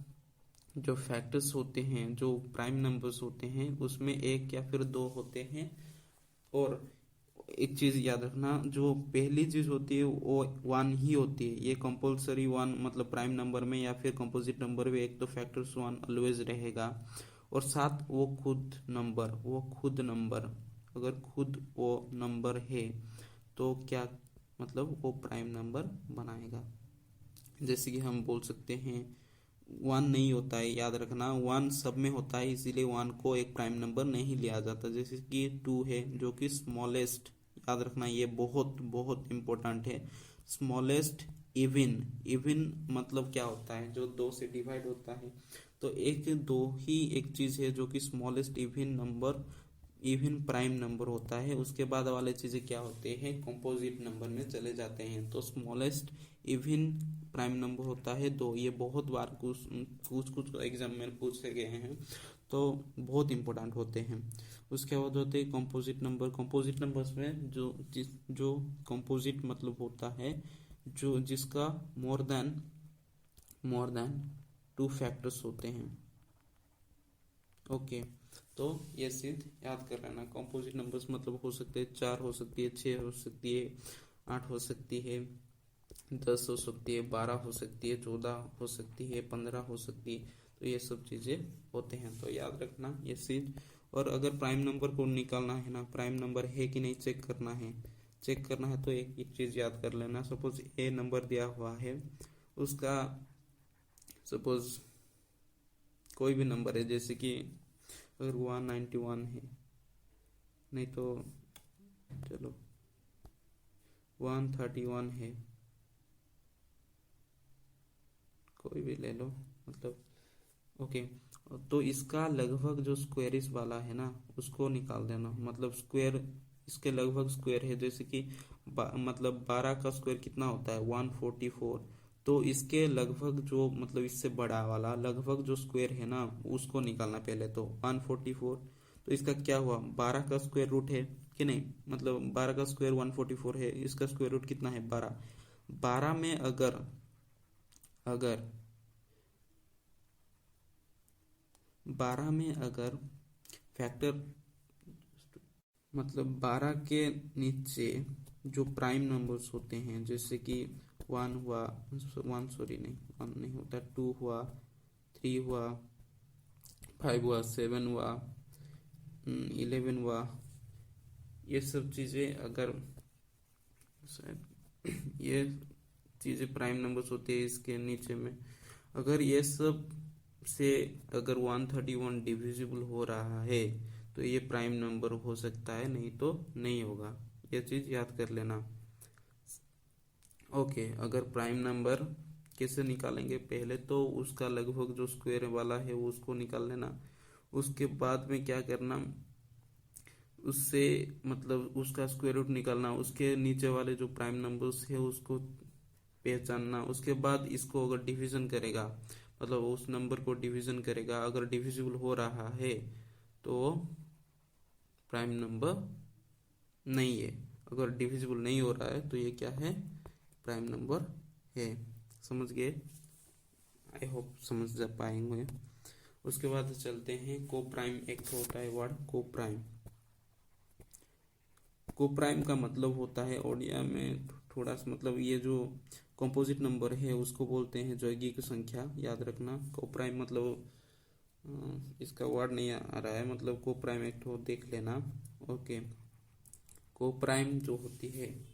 जो फैक्टर्स होते हैं जो प्राइम नंबर्स होते हैं उसमें एक या फिर दो होते हैं। और एक चीज याद रखना, जो पहली चीज होती है वो 1 ही होती है, ये कंपल्सरी 1, मतलब प्राइम नंबर में या फिर कंपोजिट नंबर में एक तो फैक्टर्स 1 ऑलवेज रहेगा। और साथ वो खुद नंबर, अगर खुद वो नंबर है तो क्या मतलब वो प्राइम नंबर बनाएगा। जैसे कि हम बोल सकते हैं 1 नहीं होता है, याद रखना 1 सब में होता है, इसीलिए 1 को एक प्राइम नंबर नहीं लिया जाता। जैसे कि 2 है जो कि स्मॉलेस्ट, याद रखना ये बहुत बहुत इम्पोर्टेंट है, स्मॉलेस्ट इवन। इवन मतलब क्या होता है, जो 2 से डिवाइड होता है। तो एक दो ही एक चीज है जो कि smallest even number, even prime number होता है। उसके बाद वाले चीजें क्या होते हैं, कंपोजिट नंबर में चले जाते हैं। तो स्मॉलेस्ट इवन प्राइम नंबर होता है 2, ये बहुत बार कुछ कुछ एग्जाम में पूछे गए हैं, तो बहुत इंपॉर्टेंट होते हैं। उसके बाद होते हैं कंपोजिट नंबर। कंपोजिट नंबर्स में जो कंपोजिट मतलब होता है जो जिसका मोर देन 2 फैक्टर्स होते हैं। ओके, तो ये सिद्ध याद कर लेना। कंपोजिट नंबर्स मतलब हो सकते हैं 4 हो सकती है, 6 हो सकती है, 8 हो सकती है, 10 हो सकती है, 12 हो सकती है, 14 हो सकती है, 15 हो सकती है। तो ये सब चीज़ें होते हैं, तो याद रखना ये चीज़। और अगर प्राइम नंबर को निकालना है ना, प्राइम नंबर है कि नहीं चेक करना है, तो एक चीज़ याद कर लेना। सपोज ए नंबर दिया हुआ है, उसका सपोज कोई भी नंबर है, जैसे कि अगर 191 है, नहीं तो चलो 131 है, कोई भी ले लो, मतलब ओके। तो इसका लगभग जो स्क्वायरिश वाला है ना, उसको निकाल देना। मतलब स्क्वायर, इसके लगभग स्क्वायर है, जैसे कि मतलब 12 का स्क्वायर कितना होता है 144। तो इसके लगभग जो मतलब इससे बड़ा वाला लगभग जो स्क्वायर है ना, उसको निकालना पहले तो 144। तो इसका क्या हुआ, 12 का स्क्वायर रूट है कि नहीं, मतलब 12 का स्क्वायर 144 है, इसका स्क्वायर रूट कितना है 12। 12 में अगर अगर 12 में अगर फैक्टर, मतलब 12 के नीचे जो प्राइम नंबर्स होते हैं, जैसे कि 1 हुआ, 1 सॉरी नहीं, 1 नहीं होता, 2 हुआ, 3 हुआ, 5 हुआ, 7 हुआ, 11 हुआ, ये सब चीज़ें अगर शायद ये चीज़ें प्राइम नंबर्स होते हैं इसके नीचे में, अगर ये सब से अगर 131 डिविजिबल हो रहा है तो ये प्राइम नंबर हो सकता है, नहीं तो नहीं होगा। ये चीज़ याद कर लेना। ओके, अगर प्राइम नंबर कैसे निकालेंगे, पहले तो उसका लगभग जो स्क्वायर वाला है वो उसको निकाल लेना। उसके बाद में क्या करना, उससे मतलब उसका स्क्वायर रूट निकालना, उसके नीचे वाले जो प्राइम नंबर्स है उसको पहचानना। उसके बाद इसको अगर डिवीजन करेगा, मतलब उस नंबर को डिवीजन करेगा, अगर डिविजिबल हो रहा है तो प्राइम नंबर नहीं है, अगर डिविजिबल नहीं हो रहा है तो ये क्या है, प्राइम नंबर है। समझ गए? आई होप समझ जा पाएंगे। उसके बाद चलते हैं को प्राइम। एक होता है वर्ड को प्राइम। को प्राइम का मतलब होता है ओडिया में थोड़ा सा, मतलब ये जो कंपोजिट नंबर है उसको बोलते हैं यौगिक संख्या। याद रखना को प्राइम मतलब इसका वर्ड नहीं आ रहा है, मतलब को प्राइम एक तो देख लेना। ओके, को प्राइम जो होती है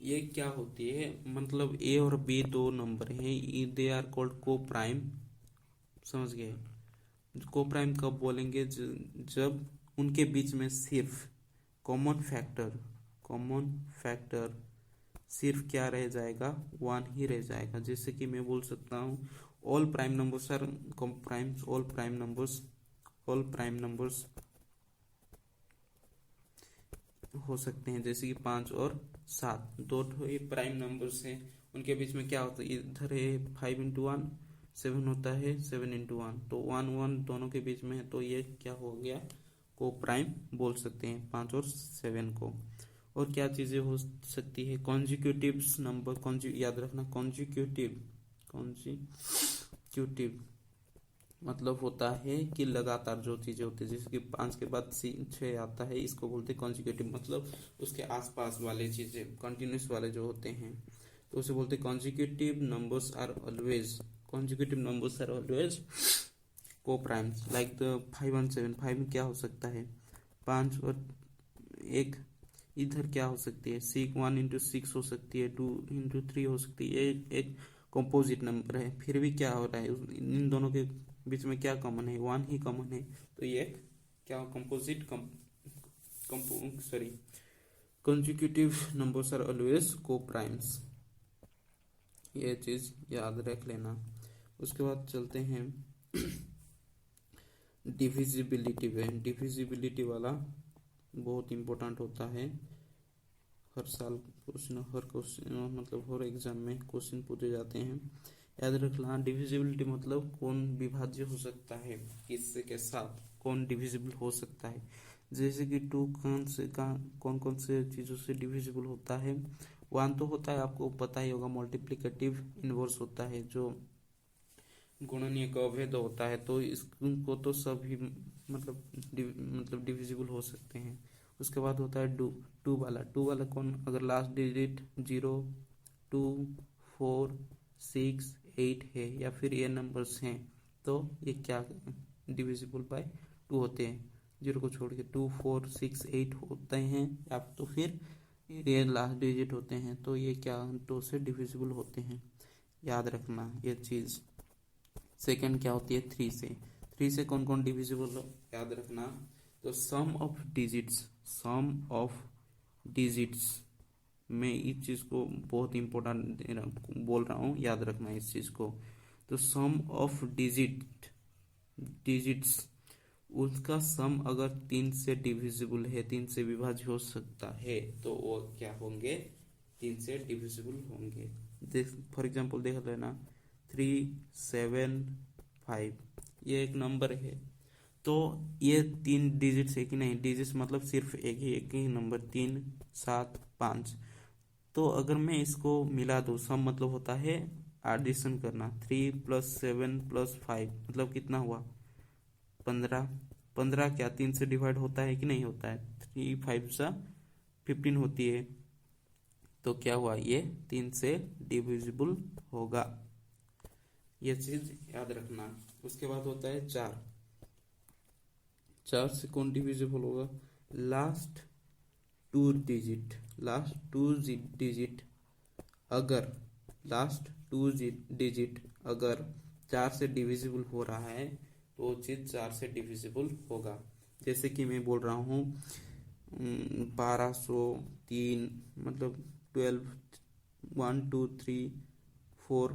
ये क्या होती है, मतलब ए और बी दो नंबर हैं, दे आर कॉल्ड को प्राइम। समझ गए? को प्राइम कब बोलेंगे, जब उनके बीच में सिर्फ कॉमन फैक्टर सिर्फ क्या रह जाएगा, 1 ही रह जाएगा। जैसे कि मैं बोल सकता हूँ all prime numbers are primes, all prime numbers हो सकते हैं, जैसे कि 5 और 7 दो ये प्राइम नंबर्स हैं। उनके बीच में क्या होता है, इधर है 5 इंटू 1 7 होता है, 7 इंटू 1 तो 1 1 दोनों के बीच में है, तो ये क्या हो गया, को प्राइम बोल सकते हैं 5 और 7 को। और क्या चीज़ें हो सकती है, कॉन्जिक्यूटिव नंबर, याद रखना कॉन्जिक्यूटिव मतलब होता है कि लगातार जो चीजें होती है, जैसे कि 5 के बाद 6 आता है, इसको बोलते हैं कॉन्जिक्यूटिव। मतलब उसके आसपास वाले चीजें कंटिन्यूस वाले जो होते हैं तो उसे बोलते हैं कॉन्जिक्यूटिव नंबर्स आर ऑलवेज को प्राइम्स। लाइक द 5 1 7, 5 में क्या हो सकता है 5 और 1, इधर क्या हो सकती है 6, 1 इंटू 6 हो सकती है, 2 इंटू 3 हो सकती है। एक कंपोजिट नंबर है, फिर भी क्या हो रहा है, इन दोनों के बीच में क्या कॉमन है, 1 ही कॉमन है, तो ये क्या composite sorry consecutive numbers are always coprimes. ये चीज याद रख लेना। उसके बाद चलते हैं डिविजिबिलिटी वाला बहुत इंपॉर्टेंट होता है। हर साल क्वेश्चन मतलब हर एग्जाम में क्वेश्चन पूछे जाते हैं। याद रखना डिविजिबिलिटी मतलब कौन विभाज्य हो सकता है, किससे के साथ कौन डिविजिबल हो सकता है। जैसे कि 2 कौन कौन से चीज़ों से डिविजिबल होता है। 1 तो होता है, आपको पता ही होगा, मल्टीप्लिकेटिव इनवर्स होता है, जो गुणनीय का अभेद होता है, तो इसको तो सभी मतलब डिविजिबल हो सकते हैं। उसके बाद होता है टू वाला कौन, अगर लास्ट डिजिट 0 2 4 6 8 है या फिर ये नंबर्स हैं तो ये क्या डिविजिबल बाय 2 होते हैं, 0 को छोड़ के 2 4 6 8 होते हैं, या तो फिर ये लास्ट डिजिट होते हैं, तो ये क्या 2 से डिविजिबल होते हैं, याद रखना ये चीज़। सेकंड क्या होती है 3 से, 3 से कौन कौन डिविजिबल याद रखना, तो सम ऑफ डिजिट्स, मैं इस चीज़ को बहुत इम्पोर्टेंट बोल रहा हूँ, याद रखना इस चीज़ को। तो सम ऑफ डिजिट्स उसका सम अगर 3 से डिविजिबल है, 3 से विभाज्य हो सकता है, तो वो क्या होंगे 3 से डिविजिबल होंगे। देख फॉर एग्जांपल देख लेना 3 7 5, ये एक नंबर है, तो ये 3 डिजिट्स है कि नहीं, डिजिट्स मतलब सिर्फ एक ही नंबर 3 7 5। तो अगर मैं इसको मिला दूँ, सम मतलब होता है एडिशन करना, 3 + 7 + 5 मतलब कितना हुआ 15। 15 क्या 3 से डिवाइड होता है कि नहीं होता है, 3 5 सा 15 होती है, तो क्या हुआ ये 3 से डिविजिबल होगा, ये चीज याद रखना। उसके बाद होता है 4, 4 से कौन डिविजिबल होगा, लास्ट टू डिजिट अगर अगर 4 से डिविजिबल हो रहा है, तो वो चीज 4 से डिविजिबल होगा। जैसे कि मैं बोल रहा हूँ 1203 मतलब 12 1 2 3 4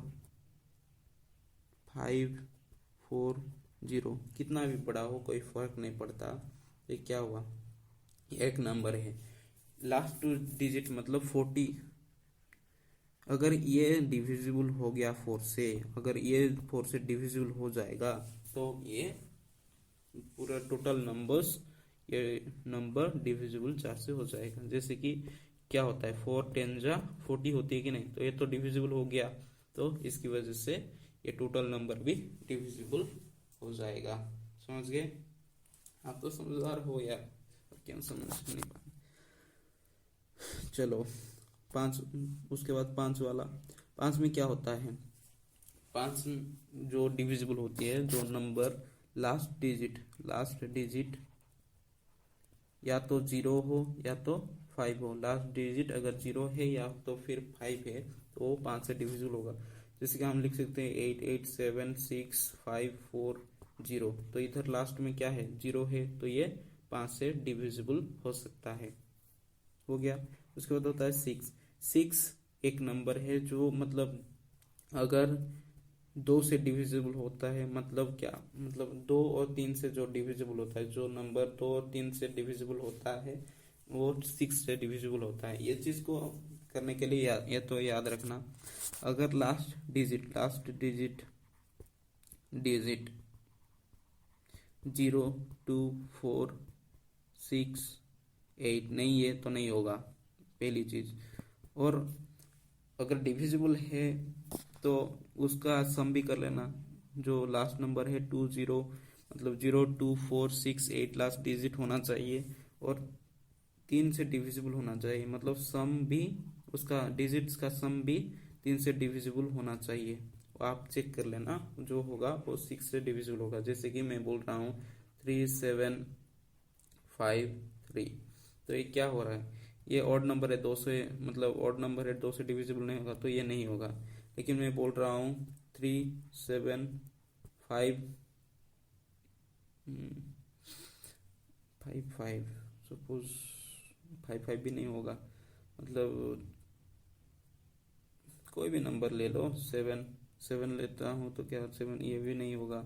5 4 0, कितना भी बड़ा हो कोई फर्क नहीं पड़ता, ये क्या हुआ एक नंबर है। लास्ट टू डिजिट मतलब 40, अगर ये डिविजिबल हो गया 4 से, अगर ये 4 से डिविजिबल हो जाएगा, तो ये पूरा टोटल नंबर्स, ये नंबर डिविजिबल 4 से हो जाएगा। जैसे कि क्या होता है 4 10 जा 40 होती है कि नहीं, तो ये तो डिविजिबल हो गया, तो इसकी वजह से ये टोटल नंबर भी डिविजिबल हो जाएगा। समझ गए, आप तो समझदार हो यार, अब क्या समझ नहीं पा। चलो 5, उसके बाद 5 वाला, 5 में क्या होता है, 5 जो डिविजिबल होती है, जो नंबर लास्ट डिजिट या तो 0 हो या तो 5 हो, लास्ट डिजिट अगर 0 है या तो फिर 5 है, तो वो 5 से डिविजिबल होगा। जैसे कि हम लिख सकते हैं 8 8 7 6 5 4 0, तो इधर लास्ट में क्या है 0 है, तो ये 5 से डिविजिबल हो सकता है, हो गया। उसके बाद होता है 6 एक नंबर है जो मतलब अगर 2 से डिविजिबल होता है, मतलब क्या, मतलब 2 और 3 से जो डिविजिबल होता है, जो नंबर 2 और 3 से डिविजिबल होता है वो 6 से डिविजिबल होता है। ये चीज को करने के लिए ये तो याद रखना, अगर लास्ट डिजिट 0 2 4 6 8 नहीं है तो नहीं होगा, पहली चीज। और अगर डिविजिबल है तो उसका सम भी कर लेना, जो लास्ट नंबर है 20 मतलब 0 2 4 6 8 लास्ट डिजिट होना चाहिए, और 3 से डिविजिबल होना चाहिए, मतलब सम भी उसका डिजिट्स का सम भी 3 से डिविजिबल होना चाहिए। आप चेक कर लेना, जो होगा वो 6 से डिविजिबल होगा। जैसे कि मैं बोल रहा हूँ 3 7 5 3, तो ये क्या हो रहा है, ये ऑड नंबर है, 2 से मतलब ऑड नंबर है, 2 से डिविजिबल नहीं होगा, तो ये नहीं होगा। लेकिन मैं बोल रहा हूँ 3 7 5 5 5, सपोज 5 5 भी नहीं होगा, मतलब कोई भी नंबर ले लो, 7 7 लेता हूँ तो क्या 7, ये भी नहीं होगा,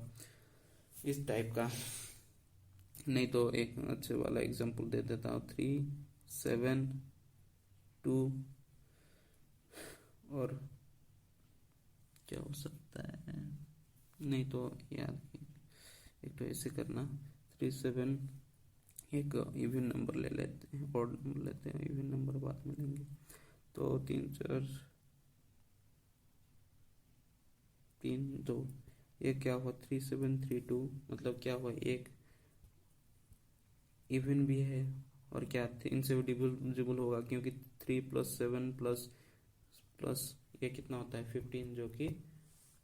इस टाइप का। नहीं तो एक अच्छे वाला एग्जांपल दे देता हूँ 3 7 2, और क्या हो सकता है, नहीं तो यार एक तो ऐसे करना 3 7, एक इवन नंबर ले लेते हैं, ऑड नंबर लेते हैं, इवन नंबर बाद में लेंगे, तो 3 4 3 2, ये क्या हुआ 3 7 3 2, मतलब क्या हुआ एक इवन भी है, और क्या 3 से डिविजिबल होगा, क्योंकि 3 + 7 प्लस ये कितना होता है 15, जो कि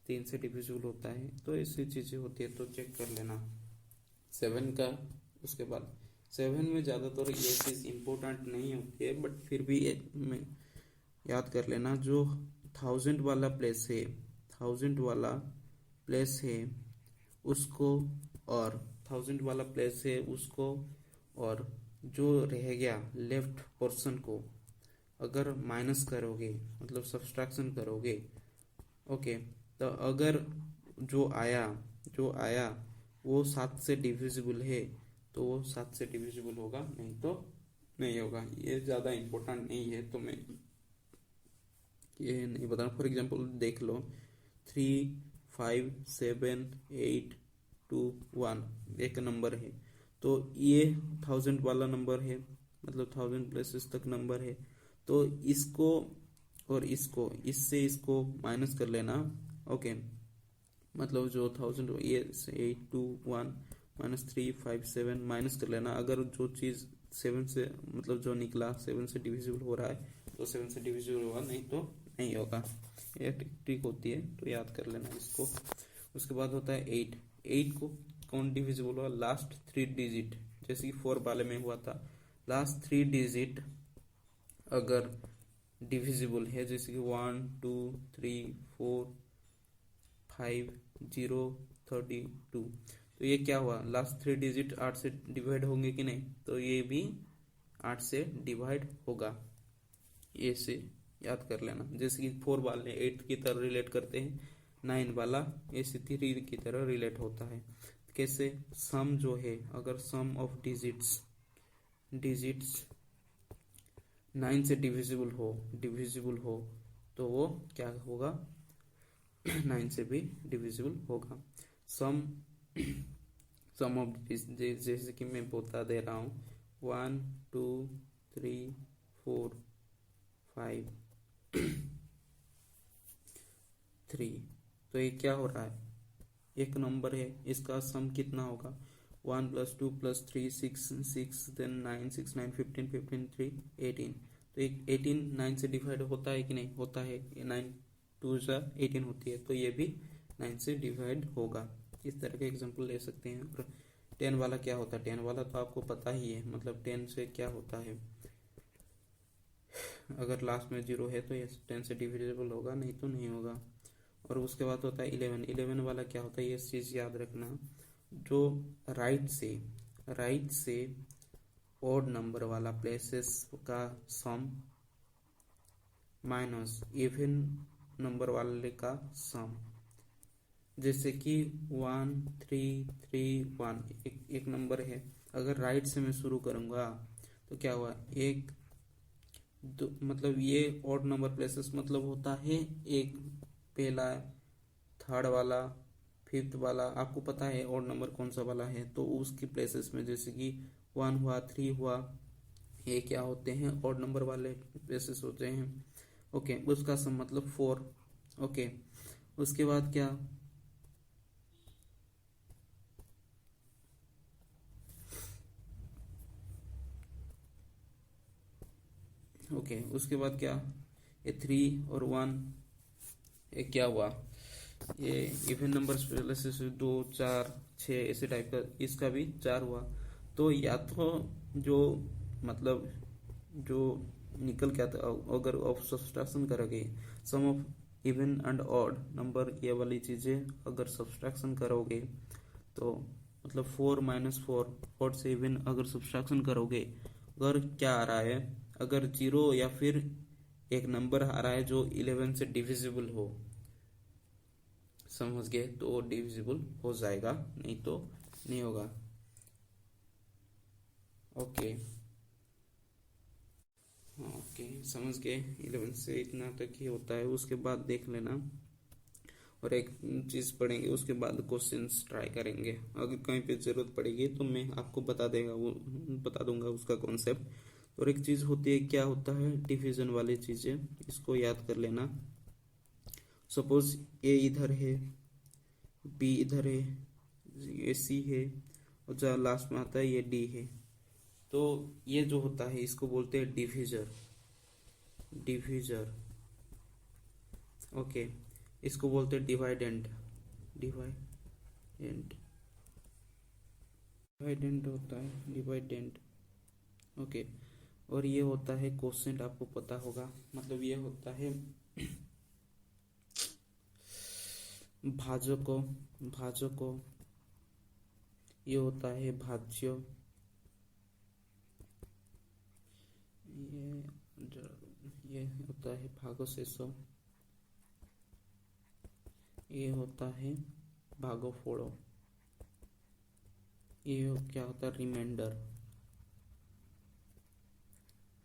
3 से डिविजिबल होता है, तो ऐसी चीज़ें होती है, तो चेक कर लेना 7 का। उसके बाद 7 में ज़्यादातर ये चीज़ इम्पोर्टेंट नहीं होती है, बट फिर भी में याद कर लेना, जो 1000 वाला प्लेस है, 1000 वाला प्लेस है उसको, और 1000 वाला प्लेस है उसको, और जो रह गया लेफ्ट पोर्शन को अगर माइनस करोगे, मतलब सब्सट्रैक्शन करोगे, ओके, तो अगर जो आया वो 7 से डिविजिबल है, तो वो 7 से डिविजिबल होगा, नहीं तो नहीं होगा। ये ज़्यादा इम्पोर्टेंट नहीं है, तो मैं ये नहीं बता रहा। फॉर एग्जाम्पल देख लो, 3, 5, 7, 8, 2, 1 एक नंबर है, तो ये 1000 वाला नंबर है, मतलब 1000 प्लेसेस तक नंबर है, तो इसको और इसको, इससे इसको माइनस कर लेना, ओके। मतलब जो 1000 ये 8, 2, 1 -3, 5, 7 माइनस कर लेना। अगर जो चीज़ 7 से, मतलब जो निकला 7 से डिविजिबल हो रहा है, तो 7 से डिविजिबल होगा, नहीं तो नहीं होगा। ये ट्रिक होती है, तो याद कर लेना इसको। उसके बाद होता है 8। 8 को कौन डिविजिबल हुआ? लास्ट 3 डिजिट, जैसे कि 4 वाले में हुआ था, लास्ट 3 डिजिट अगर डिविजिबल है, जैसे कि 1, 2, 3, 4, 5, 0, 32, तो ये क्या हुआ? लास्ट 3 डिजिट 8 से डिवाइड होंगे कि नहीं? तो ये भी 8 से डिवाइड होगा। ये से याद कर लेना, जैसे कि 4 वाले 8 की तरह रिलेट करते हैं, 9 वाला ऐसे 3 की तरह रिलेट होता है। कैसे? सम जो है, अगर सम ऑफ डिजिट्स 9 से डिविजिबल हो तो वो क्या होगा? 9 से भी डिविजिबल होगा। सम सम ऑफ, जैसे कि मैं बता दे रहा हूँ, 1, 2, 3, 4, 5, 3, तो ये क्या हो रहा है? एक नंबर है, इसका सम कितना होगा? 1 + 2 + 3 6 6, देन 9 6 9 15 15 3 18, तो एक 18 9 से डिवाइड होता है कि नहीं? होता है। 9 2 जा 18 होती है, तो ये भी 9 से डिवाइड होगा। इस तरह के एग्जांपल ले सकते हैं। और 10 वाला क्या होता है? 10 वाला तो आपको पता ही है, मतलब 10 से क्या होता है, अगर लास्ट में 0 है तो ये 10 से डिविजिबल होगा, नहीं तो नहीं होगा। और उसके बाद होता है 11। 11 वाला क्या होता है? ये चीज़ याद रखना, जो राइट से ओड नंबर वाला प्लेसेस का सम माइनस इवन नंबर वाले का सम। जैसे कि 1 3 3 1 एक नंबर है, अगर राइट से मैं शुरू करूँगा तो क्या हुआ? एक दो, मतलब ये ऑड नंबर प्लेसेस मतलब होता है एक, पहला, थर्ड वाला, फिफ्थ वाला, आपको पता है ऑड नंबर कौन सा वाला है, तो उसकी प्लेसेस में जैसे कि 1 हुआ, 3 हुआ, ये क्या होते हैं? ऑड नंबर वाले प्लेसेस होते हैं, ओके। उसका सम मतलब 4, ओके। उसके बाद क्या? ओके, उसके बाद क्या? ये 3 और 1, ये क्या हुआ? ये इवन नंबर्स प्लेसेस 2 4 6 ऐसे टाइप का, इसका भी 4 हुआ। तो या तो जो, मतलब जो निकल के आता, अगर आप सब्सट्रैक्शन करोगे sum of even and odd number, ये वाली चीज़ें अगर सब्सट्रैक्शन करोगे, तो मतलब 4 - 4 ऑड से इवन अगर सब्सट्रैक्शन करोगे, अगर क्या आ रहा है, अगर 0 या फिर एक नंबर आ रहा है जो 11 से डिविजिबल हो, समझ गए, तो वो डिविजिबल हो जाएगा, नहीं तो नहीं होगा, ओके। ओके, समझ गए। 11 से इतना तक ही होता है, उसके बाद देख लेना। और एक चीज़ पढ़ेंगे, उसके बाद क्वेश्चंस ट्राई करेंगे, अगर कहीं पे ज़रूरत पड़ेगी तो मैं आपको बता दूंगा उसका कॉन्सेप्ट। और एक चीज़ होती है, क्या होता है? डिवीजन वाली चीज़ें, इसको याद कर लेना। सपोज ए इधर है, बी इधर है, ये सी है, और जहाँ लास्ट में आता है ये डी है, तो ये जो होता है इसको बोलते हैं डिविजर। ओके, इसको बोलते हैं डिवाइडेंड। डिवाइडेंड डिवाइडेंड होता है डिवाइडेंड। ओके। और ये होता है कोसेंट, आपको पता होगा, मतलब ये होता है भाजको। भाजको ये होता है भाज्य। ये होता है भागशेषो। ये होता है भागफोड़ो। ये क्या होता है रिमाइंडर।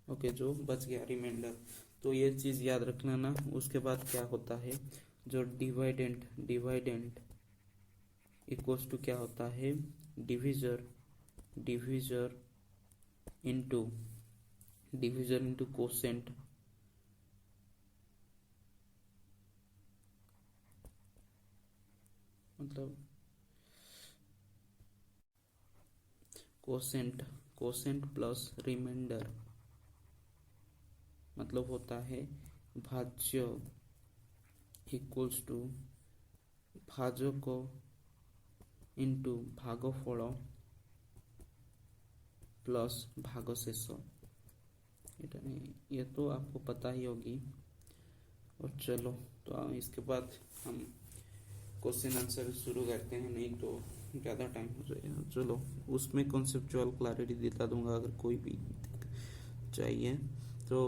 ओके, जो बच गया रिमाइंडर। तो ये चीज याद रखना ना। उसके बाद क्या होता है, जो डिवाइडेंट इक्वल्स टू क्या होता है डिविजर इनटू कोसेंट। मतलब कोसेंट प्लस रिमाइंडर, मतलब होता है भाज्य इक्वल्स टू भाजको इंटू भागफल प्लस भागशेष। ये तो आपको पता ही होगी। और चलो, तो इसके बाद हम क्वेश्चन आंसर शुरू करते हैं, नहीं तो ज़्यादा टाइम हो जाएगा। चलो, उसमें कॉन्सेप्चुअल क्लैरिटी दिला दूंगा अगर कोई भी चाहिए तो।